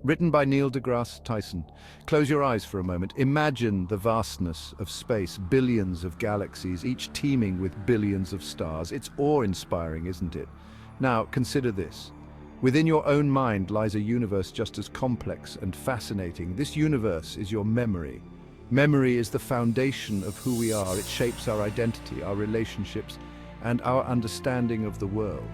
Written by Neil deGrasse Tyson. Close your eyes for a moment. Imagine the vastness of space, billions of galaxies, each teeming with billions of stars. It's awe-inspiring, isn't it? Now, consider this. Within your own mind lies a universe just as complex and fascinating. This universe is your memory. Memory is the foundation of who we are. It shapes our identity, our relationships, and our understanding of the world.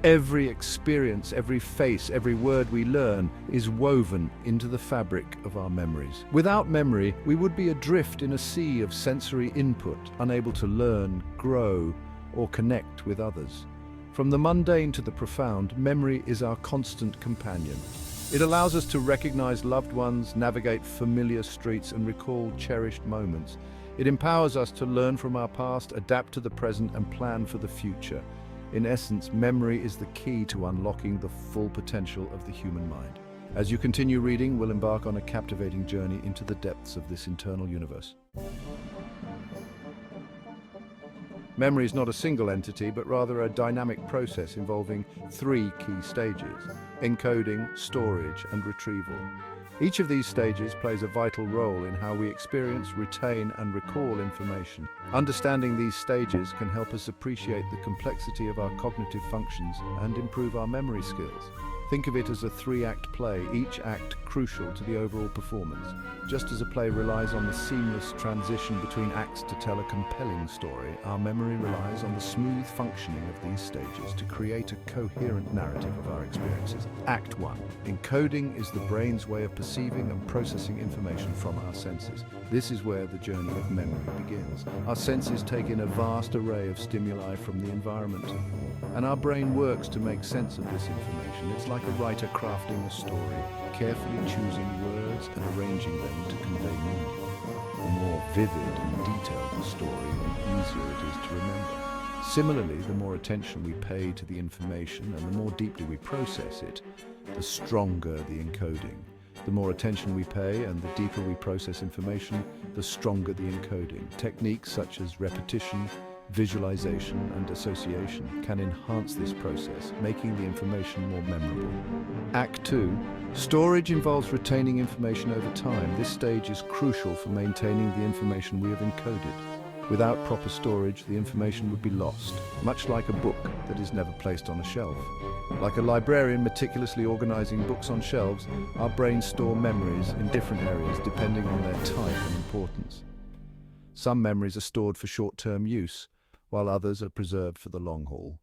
Every experience, every face, every word we learn is woven into the fabric of our memories. Without memory, we would be adrift in a sea of sensory input, unable to learn, grow, or connect with others. From the mundane to the profound, memory is our constant companion. It allows us to recognize loved ones, navigate familiar streets, and recall cherished moments. It empowers us to learn from our past, adapt to the present, and plan for the future. In essence, memory is the key to unlocking the full potential of the human mind. As you continue reading, we'll embark on a captivating journey into the depths of this internal universe. Memory is not a single entity, but rather a dynamic process involving three key stages: encoding, storage, and retrieval. Each of these stages plays a vital role in how we experience, retain, and recall information. Understanding these stages can help us appreciate the complexity of our cognitive functions and improve our memory skills. Think of it as a three-act play, each act crucial to the overall performance. Just as a play relies on the seamless transition between acts to tell a compelling story, our memory relies on the smooth functioning of these stages to create a coherent narrative of our experiences. Act 1. Encoding is the brain's way of perceiving and processing information from our senses. This is where the journey of memory begins. Our senses take in a vast array of stimuli from the environment, and our brain works to make sense of this information. It's like a writer crafting a story, carefully choosing words and arranging them to convey meaning. The more vivid and detailed the story, the easier it is to remember. Similarly, the more attention we pay to the information and the more deeply we process it, the stronger the encoding. The more attention we pay and the deeper we process information, the stronger the encoding. Techniques such as repetition, visualization, and association can enhance this process, making the information more memorable. Act 2. Storage involves retaining information over time. This stage is crucial for maintaining the information we have encoded. Without proper storage, the information would be lost, much like a book that is never placed on a shelf. Like a librarian meticulously organizing books on shelves, our brains store memories in different areas depending on their type and importance. Some memories are stored for short-term use, while others are preserved for the long haul.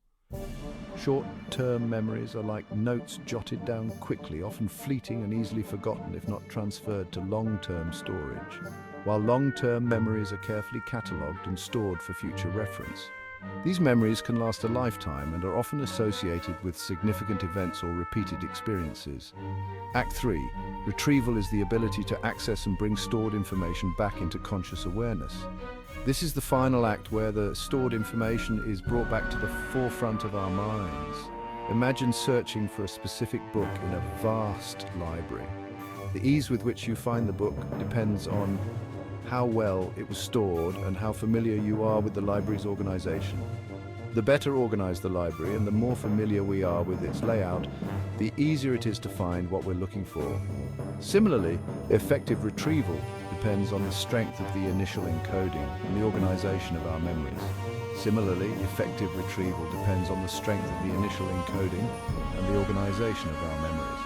Short-term memories are like notes jotted down quickly, often fleeting and easily forgotten if not transferred to long-term storage, while long-term memories are carefully catalogued and stored for future reference. These memories can last a lifetime and are often associated with significant events or repeated experiences. Act 3. Retrieval is the ability to access and bring stored information back into conscious awareness. This is the final act where the stored information is brought back to the forefront of our minds. Imagine searching for a specific book in a vast library. The ease with which you find the book depends on how well it was stored and how familiar you are with the library's organization. The better organized the library and the more familiar we are with its layout, the easier it is to find what we're looking for. Similarly, effective retrieval depends on the strength of the initial encoding and the organization of our memories. Similarly, effective retrieval depends on the strength of the initial encoding and the organization of our memories.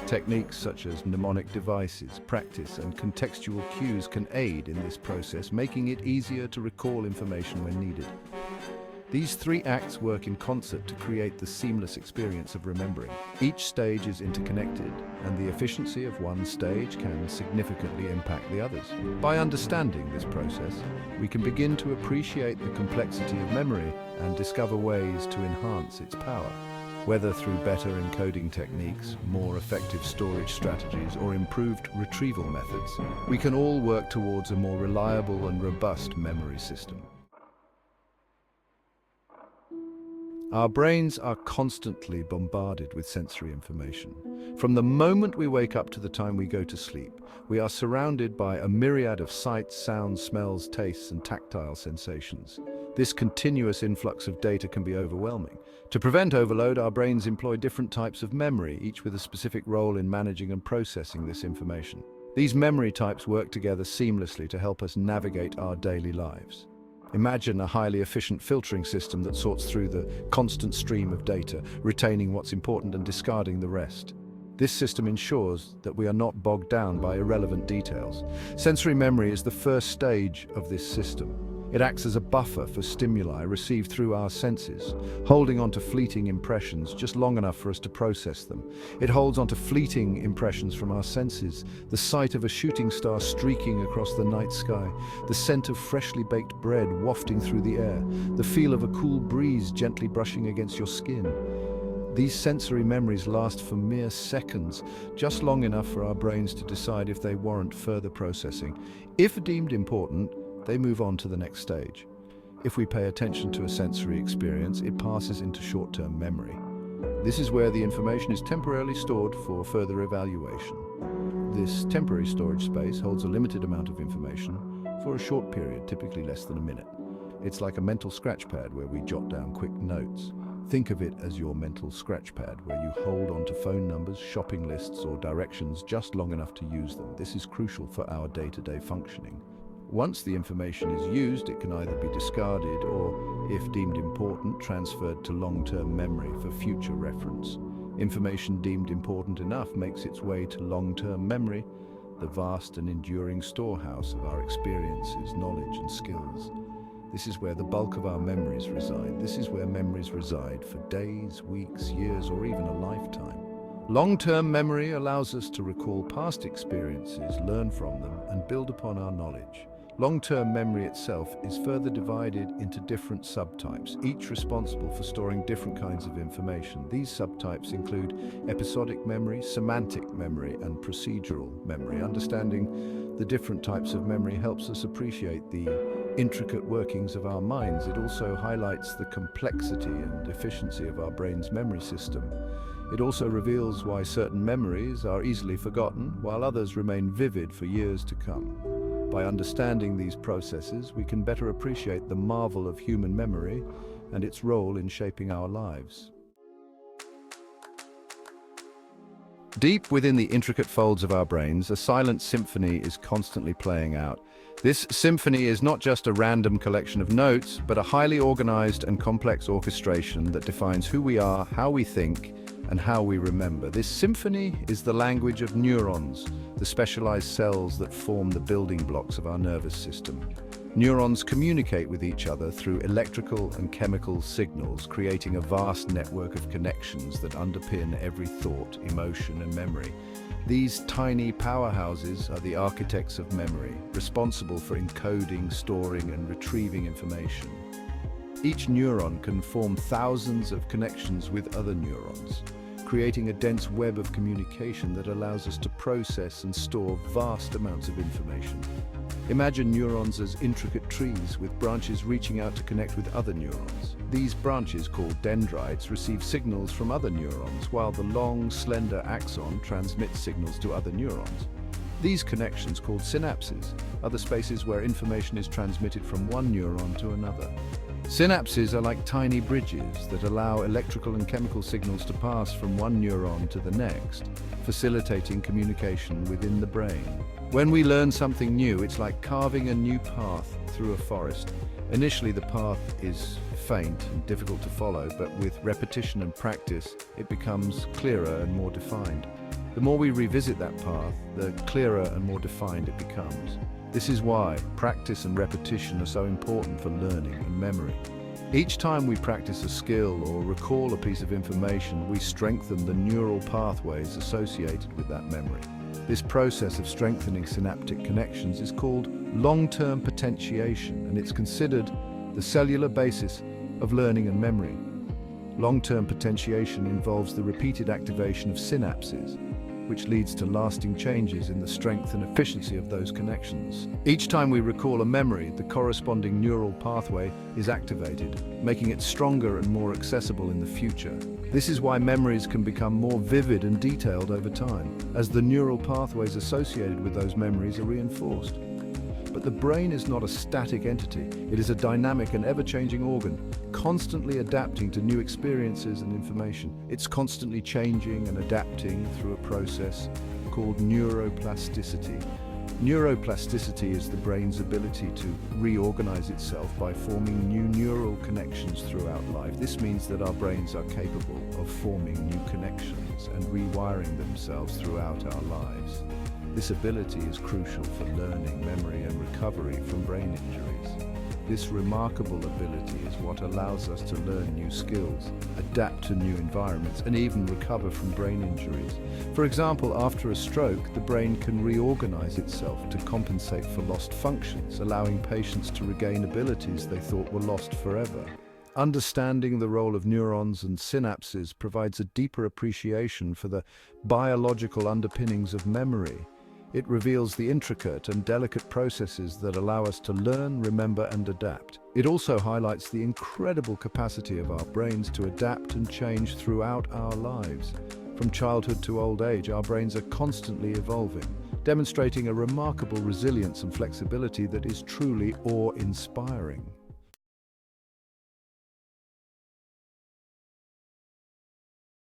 Techniques such as mnemonic devices, practice, and contextual cues can aid in this process, making it easier to recall information when needed. These three acts work in concert to create the seamless experience of remembering. Each stage is interconnected, and the efficiency of one stage can significantly impact the others. By understanding this process, we can begin to appreciate the complexity of memory and discover ways to enhance its power. Whether through better encoding techniques, more effective storage strategies, or improved retrieval methods, we can all work towards a more reliable and robust memory system. Our brains are constantly bombarded with sensory information. From the moment we wake up to the time we go to sleep, we are surrounded by a myriad of sights, sounds, smells, tastes, and tactile sensations. This continuous influx of data can be overwhelming. To prevent overload, our brains employ different types of memory, each with a specific role in managing and processing this information. These memory types work together seamlessly to help us navigate our daily lives. Imagine a highly efficient filtering system that sorts through the constant stream of data, retaining what's important and discarding the rest. This system ensures that we are not bogged down by irrelevant details. Sensory memory is the first stage of this system. It acts as a buffer for stimuli received through our senses, holding on to fleeting impressions just long enough for us to process them. It holds on to fleeting impressions from our senses, the sight of a shooting star streaking across the night sky, the scent of freshly baked bread wafting through the air, the feel of a cool breeze gently brushing against your skin. These sensory memories last for mere seconds, just long enough for our brains to decide if they warrant further processing. If deemed important, they move on to the next stage. If we pay attention to a sensory experience, it passes into short-term memory. This is where the information is temporarily stored for further evaluation. This temporary storage space holds a limited amount of information for a short period, typically less than a minute. It's like a mental scratch pad where we jot down quick notes. Think of it as your mental scratch pad, where you hold onto phone numbers, shopping lists, or directions just long enough to use them. This is crucial for our day-to-day functioning. Once the information is used, it can either be discarded or, if deemed important, transferred to long-term memory for future reference. Information deemed important enough makes its way to long-term memory, the vast and enduring storehouse of our experiences, knowledge, and skills. This is where the bulk of our memories reside. This is where memories reside for days, weeks, years, or even a lifetime. Long-term memory allows us to recall past experiences, learn from them, and build upon our knowledge. Long-term memory itself is further divided into different subtypes, each responsible for storing different kinds of information. These subtypes include episodic memory, semantic memory, and procedural memory. Understanding the different types of memory helps us appreciate the intricate workings of our minds. It also highlights the complexity and efficiency of our brain's memory system. It also reveals why certain memories are easily forgotten, while others remain vivid for years to come. By understanding these processes, we can better appreciate the marvel of human memory and its role in shaping our lives. Deep within the intricate folds of our brains, a silent symphony is constantly playing out. This symphony is not just a random collection of notes, but a highly organized and complex orchestration that defines who we are, how we think, and how we remember. This symphony is the language of neurons, the specialized cells that form the building blocks of our nervous system. Neurons communicate with each other through electrical and chemical signals, creating a vast network of connections that underpin every thought, emotion, and memory. These tiny powerhouses are the architects of memory, responsible for encoding, storing, and retrieving information. Each neuron can form thousands of connections with other neurons, creating a dense web of communication that allows us to process and store vast amounts of information. Imagine neurons as intricate trees with branches reaching out to connect with other neurons. These branches, called dendrites, receive signals from other neurons, while the long, slender axon transmits signals to other neurons. These connections, called synapses, are the spaces where information is transmitted from one neuron to another. Synapses are like tiny bridges that allow electrical and chemical signals to pass from one neuron to the next, facilitating communication within the brain. When we learn something new, it's like carving a new path through a forest. Initially, the path is faint and difficult to follow, but with repetition and practice, it becomes clearer and more defined. The more we revisit that path, the clearer and more defined it becomes. This is why practice and repetition are so important for learning and memory. Each time we practice a skill or recall a piece of information, we strengthen the neural pathways associated with that memory. This process of strengthening synaptic connections is called long-term potentiation, and it's considered the cellular basis of learning and memory. Long-term potentiation involves the repeated activation of synapses, which leads to lasting changes in the strength and efficiency of those connections. Each time we recall a memory, the corresponding neural pathway is activated, making it stronger and more accessible in the future. This is why memories can become more vivid and detailed over time, as the neural pathways associated with those memories are reinforced. But the brain is not a static entity. It is a dynamic and ever-changing organ, constantly adapting to new experiences and information. It's constantly changing and adapting through a process called neuroplasticity. Neuroplasticity is the brain's ability to reorganize itself by forming new neural connections throughout life. This means that our brains are capable of forming new connections and rewiring themselves throughout our lives. This ability is crucial for learning, memory, and recovery from brain injuries. This remarkable ability is what allows us to learn new skills, adapt to new environments, and even recover from brain injuries. For example, after a stroke, the brain can reorganize itself to compensate for lost functions, allowing patients to regain abilities they thought were lost forever. Understanding the role of neurons and synapses provides a deeper appreciation for the biological underpinnings of memory. It reveals the intricate and delicate processes that allow us to learn, remember, and adapt. It also highlights the incredible capacity of our brains to adapt and change throughout our lives. From childhood to old age, our brains are constantly evolving, demonstrating a remarkable resilience and flexibility that is truly awe-inspiring.